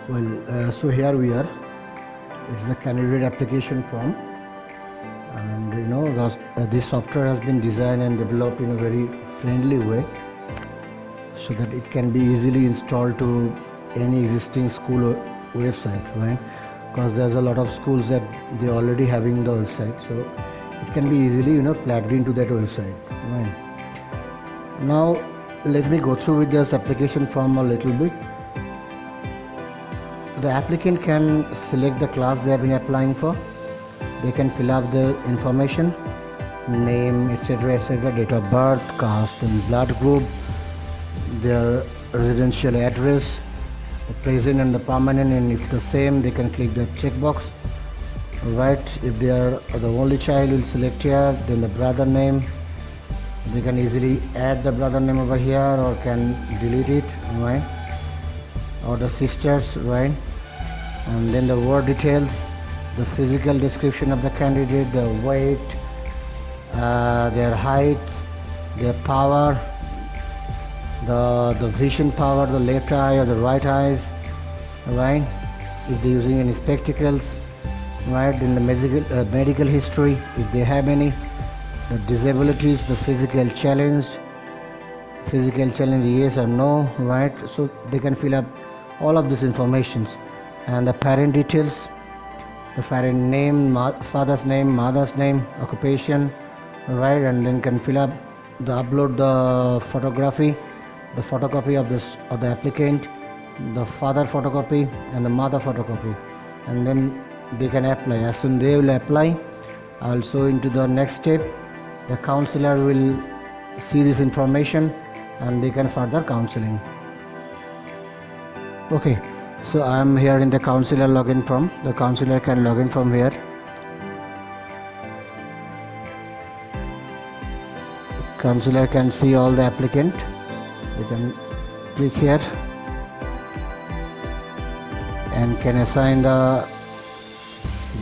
So here we are. It's the candidate application form, and this software has been designed and developed in a very friendly way, so that it can be easily installed to any existing school website, right? Because there's a lot of schools that they already having the website, so it can be easily plugged into that website, right? Now let me go through with this application form a little bit. The applicant can select the class they have been applying for. They can fill up the information, name, etc., date of birth, caste and blood group, their residential address, the present and the permanent, and if the same, they can click the checkbox. Right, if they are the only child, will select here. Then the brother name, they can easily add the brother name over here or can delete it, right? Or the sisters, right? And then the word details, the physical description of the candidate, the weight, their height, their power, the vision power, the left eye or the right eyes, right? If they're using any spectacles, right? Then the medical history, if they have any, the disabilities, the physical challenge, yes or no, right? So they can fill up all of these informations. And the parent details, the parent name, father's name, mother's name, occupation, right? And then can fill up upload the photography, the photocopy of the applicant, the father photocopy and the mother photocopy, and then they can apply. As soon they will apply, also into the next step, the counselor will see this information and they can further counseling. Okay, so I am here in the counselor login form. The counselor can log in from here. Counselor can see all the applicant. You can click here and can assign the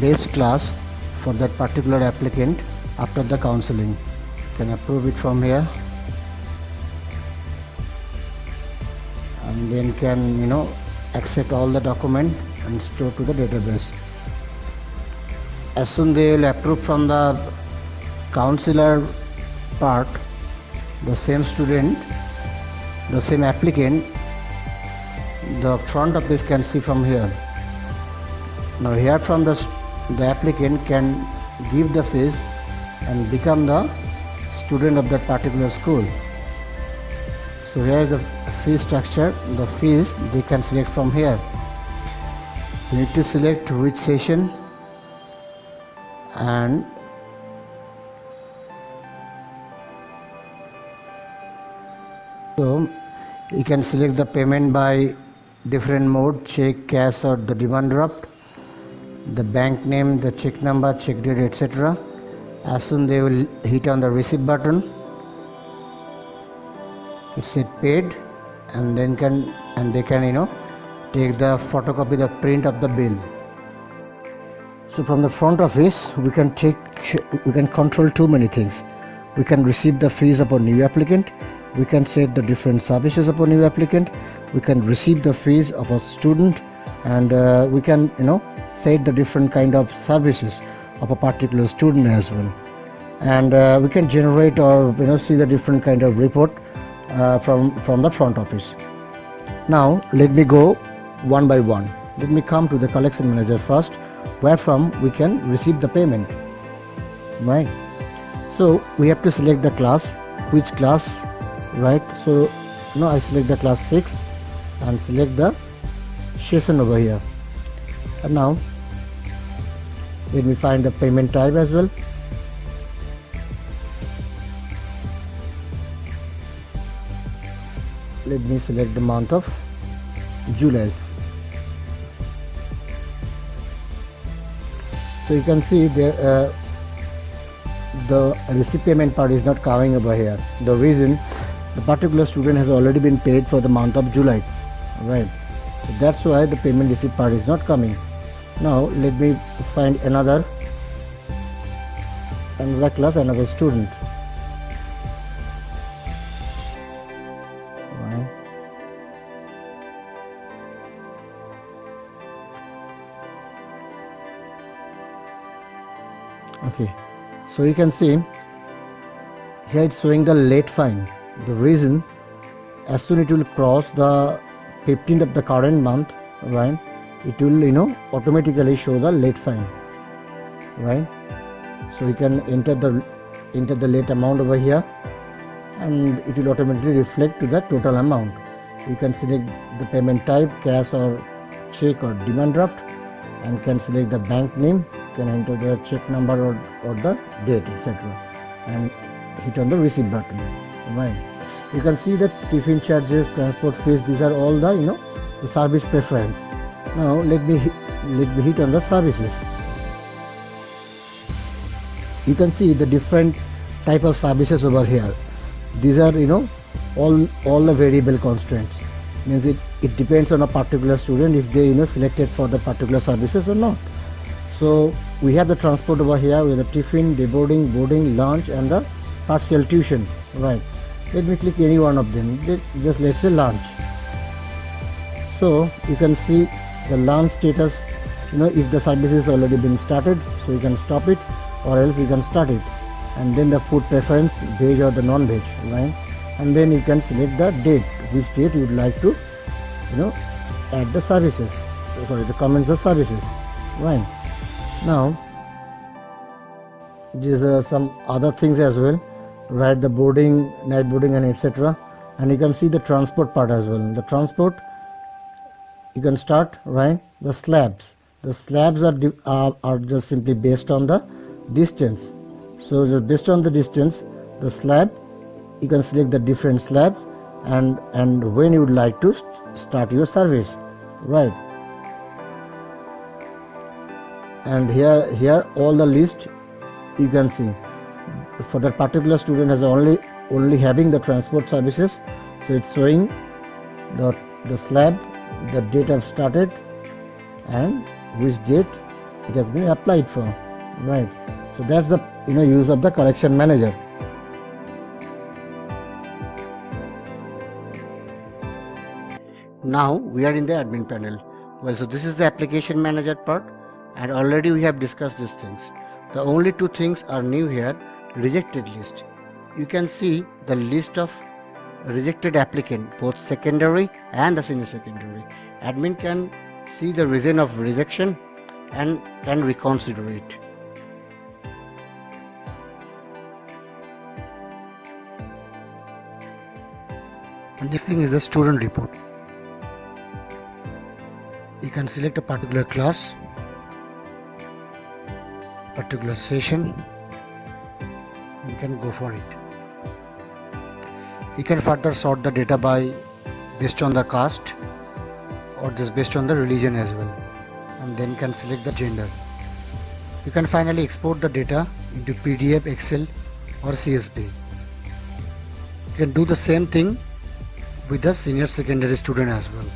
base class for that particular applicant after the counseling. Can approve it from here, and then can accept all the document and store to the database. As soon they will approve from the counselor part, the same student, the same applicant, the front office can see from here. Now here from the applicant can give the fees and become the student of that particular school. So here is the fee structure. The fees they can select from here. You need to select which session, and so you can select the payment by different mode: check, cash or the demand draft, the bank name, the check number, check date, etc. As soon they will hit on the receipt button, it said paid, and then they can take the photocopy, the print of the bill. So from the front office we can control too many things. We can receive the fees upon new applicant, we can set the different services upon new applicant, we can receive the fees of a student, and we can set the different kind of services of a particular student as well. And we can generate or see the different kind of report from the front office. Now let me go one by one. Let me come to the collection manager first, where from we can receive the payment, right? So we have to select the class, which class, right? So I select the class 6 and select the session over here. And now let me find the payment type as well. Let me select the month of July. So you can see there the receipt payment part is not coming over here. The reason, the particular student has already been paid for the month of July, right? So that's why the payment receipt part is not coming. Now let me find another class, another student. Right. Okay, so you can see here it's showing the late fine. The reason, as soon it will cross the 15th of the current month, right, it will automatically show the late fine, right? So you can enter the late amount over here, and it will automatically reflect to the total amount. You can select the payment type, cash or check or demand draft, and can select the bank name, can enter the check number or the date, etc., and hit on the receipt button, right? You can see that tiffin charges, transport fees, these are all the the service preference. Now let me hit on the services. You can see the different type of services over here. These are all the variable constraints. Means it depends on a particular student if they selected for the particular services or not. So we have the transport over here with the tiffin, day boarding, lunch, and the partial tuition, right? Let me click any one of them. Just let's say lunch. So you can see the lunch status, if the service is already been started, so you can stop it, or else you can start it. And then the food preference, veg or the non-veg, right? And then you can select the date, which date you would like to add the services, the commence the services, right? Now these are some other things as well, right? The boarding, night boarding, and etc. And you can see the transport part as well. The transport, you can start, right? The slabs are just simply based on the distance. So just based on the distance, the slab, you can select the different slabs and when you would like to start your service, right? And here all the list you can see. For that particular student has only having the transport services, so it's showing the slab, the date of started, and which date it has been applied for, right? So that's the use of the collection manager. Now we are in the admin panel. Well, so this is the application manager part, and already we have discussed these things. The only two things are new here. Rejected list. You can see the list of rejected applicant, both secondary and the senior secondary. Admin can see the reason of rejection and can reconsider it. And next thing is the student report. You can select a particular class, particular session, you can go for it. You can further sort the data by based on the caste or just based on the religion as well, and then can select the gender. You can finally export the data into PDF, Excel or CSV. You can do the same thing with the senior secondary student as well.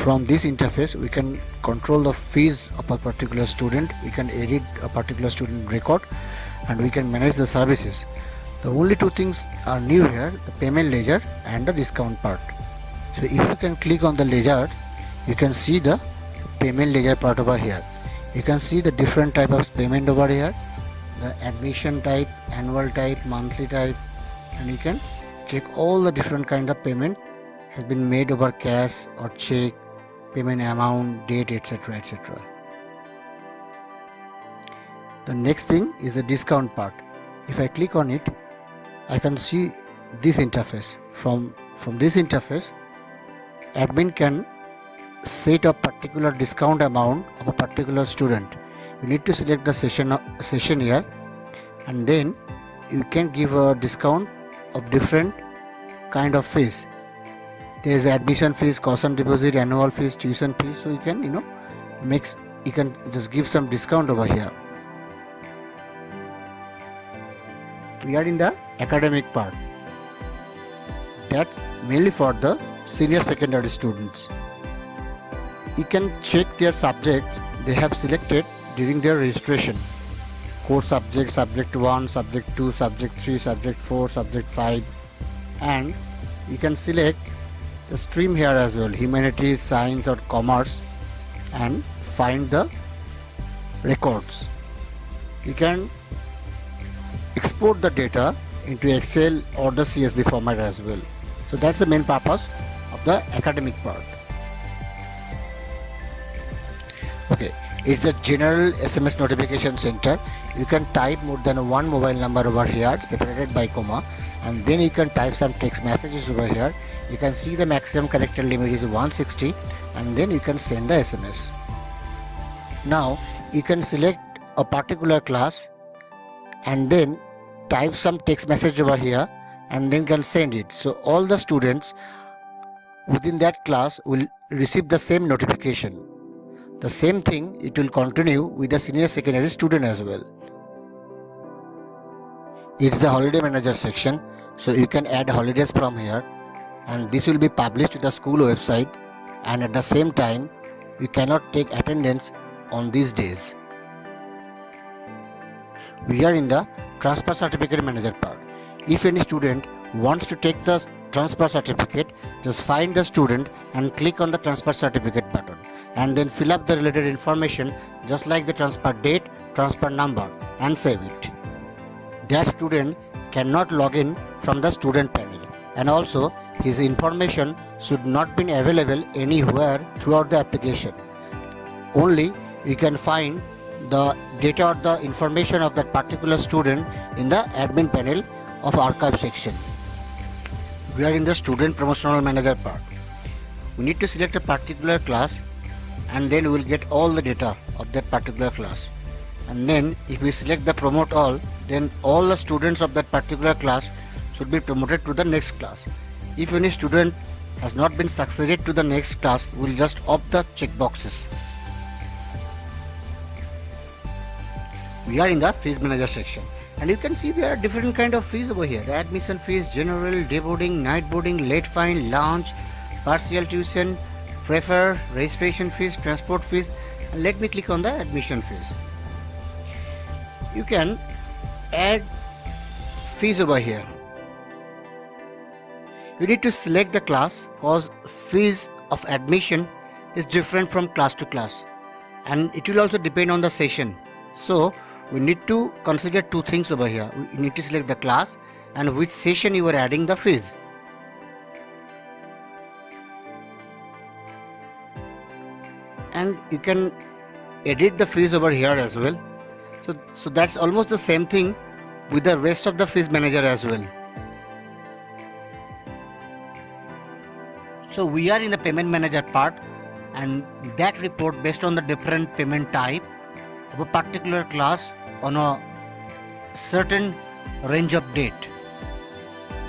From this interface we can control the fees of a particular student, we can edit a particular student record, and we can manage the services. The only two things are new here, the payment ledger and the discount part. So if you can click on the ledger, you can see the payment ledger part over here. You can see the different type of payment over here, the admission type, annual type, monthly type, and you can check all the different kind of payment has been made over cash or check, payment amount, date, etc., etc. The next thing is the discount part. If I click on it, I can see this interface. From this interface, admin can set a particular discount amount of a particular student. You need to select the session here, and then you can give a discount of different kind of fees. There is admission fees, caution deposit, annual fees, tuition fees. So you can you can just give some discount over here. We are in the academic part. That's mainly for the senior secondary students. You can check their subjects they have selected during their registration. Core subject, subject 1, subject 2, subject 3, subject 4, subject 5, and you can select the stream here as well, humanities, science or commerce, and find the records. You can export the data into Excel or the CSV format as well. So that's the main purpose of the academic part. Okay, it's the general SMS notification center. You can type more than one mobile number over here separated by comma, and then you can type some text messages over here. You can see the maximum character limit is 160, and then you can send the SMS. Now you can select a particular class and then type some text message over here and then can send it. So all the students within that class will receive the same notification. The same thing it will continue with the senior secondary student as well. It's the holiday manager section, so you can add holidays from here, and this will be published to the school website, and at the same time you cannot take attendance on these days. We are in the transfer certificate manager part. If any student wants to take the transfer certificate, just find the student and click on the transfer certificate button, and then fill up the related information just like the transfer date, transfer number, and save it. That student cannot log in from the student panel, and also his information should not be available anywhere throughout the application. Only you can find the data or the information of that particular student in the admin panel of archive section. We are in the student promotional manager part. We need to select a particular class, and then we will get all the data of that particular class. And then if we select the promote all, then all the students of that particular class should be promoted to the next class. If any student has not been succeeded to the next class, we will just opt the checkboxes. We are in the fees manager section, and you can see there are different kind of fees over here. The admission fees, general, day boarding, night boarding, late fine, lunch, partial tuition, prefer, registration fees, transport fees, and let me click on the admission fees. You can add fees over here. You need to select the class because fees of admission is different from class to class, and it will also depend on the session. So we need to consider two things over here. We need to select the class and which session you are adding the fees. And you can edit the fees over here as well. So that's almost the same thing with the rest of the fees manager as well. So we are in the payment manager part, and that report based on the different payment type of a particular class on a certain range of date.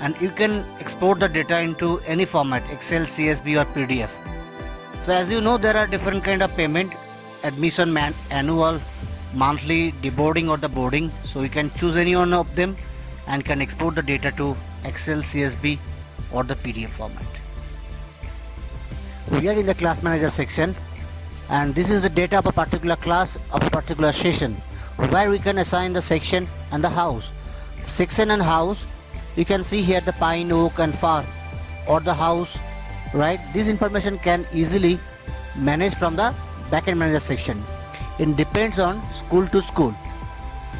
And you can export the data into any format, Excel, CSV or PDF. So as you know, there are different kind of payment, admission, annual, monthly, deboarding or the boarding. So you can choose any one of them and can export the data to Excel, CSV or the PDF format. We are in the class manager section, and this is the data of a particular class of a particular session, where we can assign the section and the house. Section and house, you can see here the pine, oak and fir, or the house, right? This information can easily manage from the backend manager section. It depends on school to school,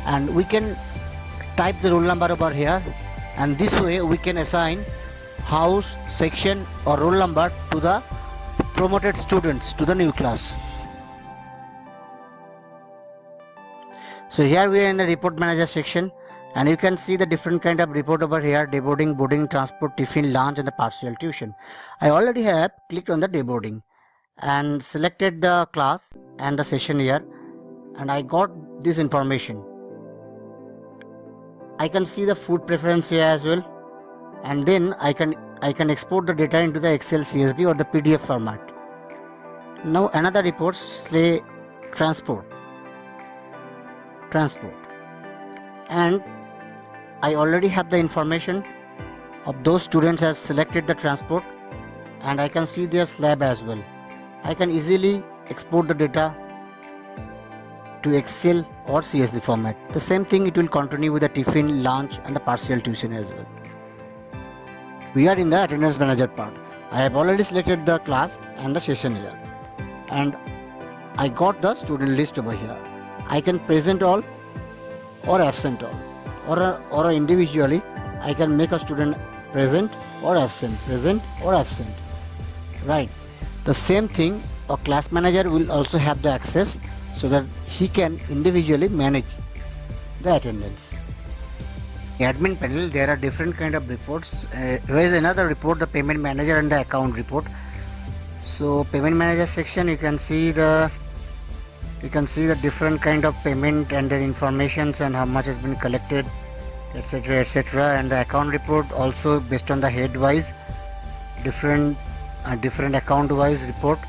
and we can type the roll number over here, and this way we can assign house, section or roll number to the promoted students to the new class. So here we are in the report manager section, and you can see the different kind of report over here: day boarding, boarding, transport, tiffin, lunch and the partial tuition. I already have clicked on the day boarding and selected the class and the session here, and I got this information. I can see the food preference here as well, and then I can export the data into the Excel, CSV or the PDF format. Now another report, say transport, and I already have the information of those students has selected the transport, and I can see their slab as well. I can easily export the data to Excel or CSV format. The same thing it will continue with the tiffin, lunch and the partial tuition as well. We are in the attendance manager part. I have already selected the class and the session here, and I got the student list over here. I can present all or absent all, or individually I can make a student present or absent, right? The same thing, a class manager will also have the access so that he can individually manage the attendance. Admin panel, there are different kind of reports. Here is another report, the payment manager and the account report. So payment manager section, you can see the different kind of payment and the informations and how much has been collected, etc. And the account report also based on the head wise, different account wise report.